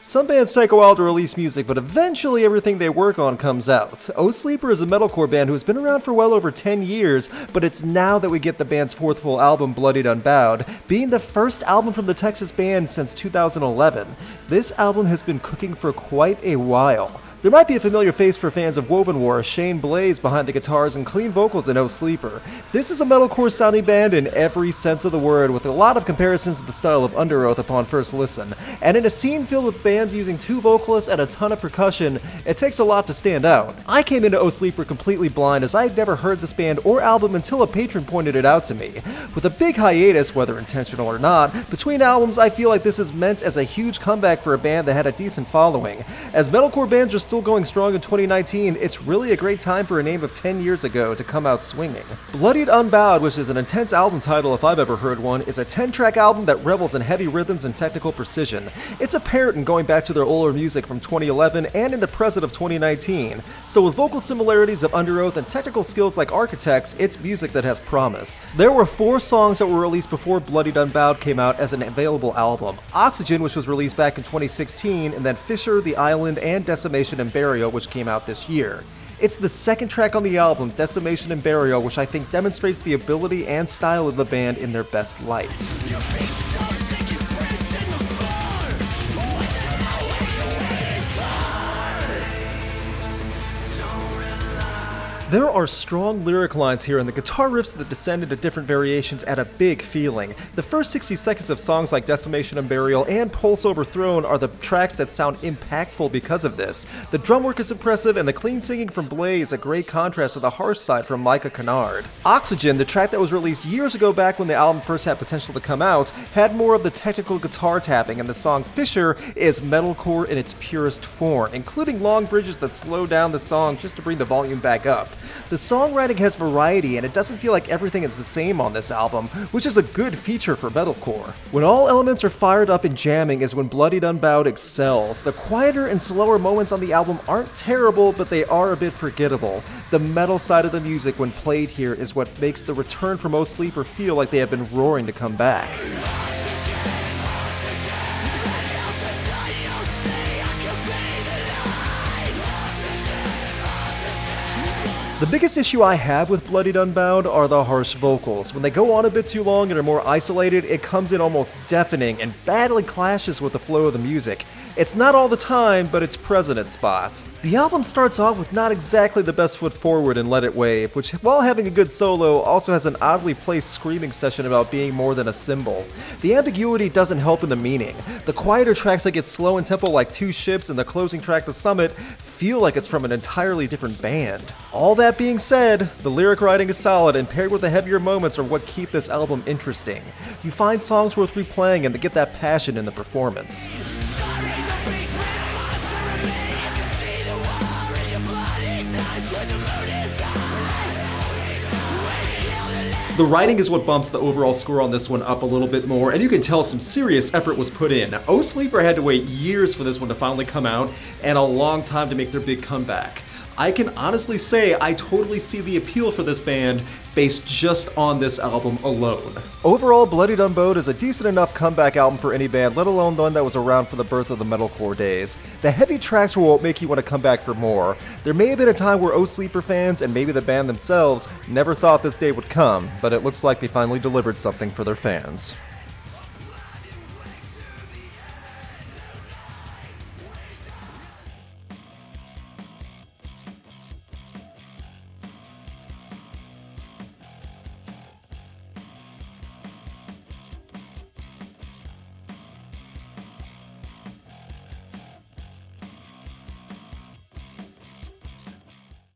Some bands take a while to release music, but eventually everything they work on comes out. Oh Sleeper is a metalcore band who has been around for well over 10 years, but it's now that we get the band's fourth full album, Bloodied Unbowed, being the first album from the Texas band since 2011. This album has been cooking for quite a while. There might be a familiar face for fans of Woven War, Shane Blaze behind the guitars and clean vocals in Oh Sleeper. This is a metalcore sounding band in every sense of the word, with a lot of comparisons to the style of Underoath upon first listen. And in a scene filled with bands using two vocalists and a ton of percussion, it takes a lot to stand out. I came into Oh Sleeper completely blind, as I had never heard this band or album until a patron pointed it out to me. With a big hiatus, whether intentional or not, between albums, I feel like this is meant as a huge comeback for a band that had a decent following. As metalcore bands are still going strong in 2019, it's really a great time for a name of 10 years ago to come out swinging. Bloodied Unbowed, which is an intense album title if I've ever heard one, is a 10-track album that revels in heavy rhythms and technical precision. It's apparent in going back to their older music from 2011 and in the present of 2019. So with vocal similarities of Underoath and technical skills like Architects, it's music that has promise. There were 4 songs that were released before Bloodied Unbowed came out as an available album. Oxygen, which was released back in 2016, and then Fisher, The Island, and Decimation and Burial, which came out this year. It's the second track on the album, Decimation and Burial, which I think demonstrates the ability and style of the band in their best light. There are strong lyric lines here, and the guitar riffs that descend into different variations add a big feeling. The first 60 seconds of songs like Decimation and Burial and Pulse Overthrown are the tracks that sound impactful because of this. The drum work is impressive, and the clean singing from Blaze a great contrast to the harsh side from Micah Kennard. Oxygen, the track that was released years ago back when the album first had potential to come out, had more of the technical guitar tapping, and the song Fisher is metalcore in its purest form, including long bridges that slow down the song just to bring the volume back up. The songwriting has variety, and it doesn't feel like everything is the same on this album, which is a good feature for metalcore. When all elements are fired up and jamming is when Bloodied Unbowed excels. The quieter and slower moments on the album aren't terrible, but they are a bit forgettable. The metal side of the music when played here is what makes the return from Oh Sleeper feel like they have been roaring to come back. The biggest issue I have with Bloodied Unbowed are the harsh vocals. When they go on a bit too long and are more isolated, it comes in almost deafening and badly clashes with the flow of the music. It's not all the time, but it's present at spots. The album starts off with not exactly the best foot forward in Let It Wave, which, while having a good solo, also has an oddly placed screaming session about being more than a symbol. The ambiguity doesn't help in the meaning. The quieter tracks that get slow in tempo like Two Ships and the closing track The Summit feel like it's from an entirely different band. All that being said, the lyric writing is solid, and paired with the heavier moments are what keep this album interesting. You find songs worth replaying and to get that passion in the performance. The writing is what bumps the overall score on this one up a little bit more, and you can tell some serious effort was put in. Oh Sleeper had to wait years for this one to finally come out, and a long time to make their big comeback. I can honestly say I totally see the appeal for this band based just on this album alone. Overall, Bloodied Unbowed is a decent enough comeback album for any band, let alone the one that was around for the birth of the metalcore days. The heavy tracks were what make you want to come back for more. There may have been a time where Oh Sleeper fans, and maybe the band themselves, never thought this day would come, but it looks like they finally delivered something for their fans.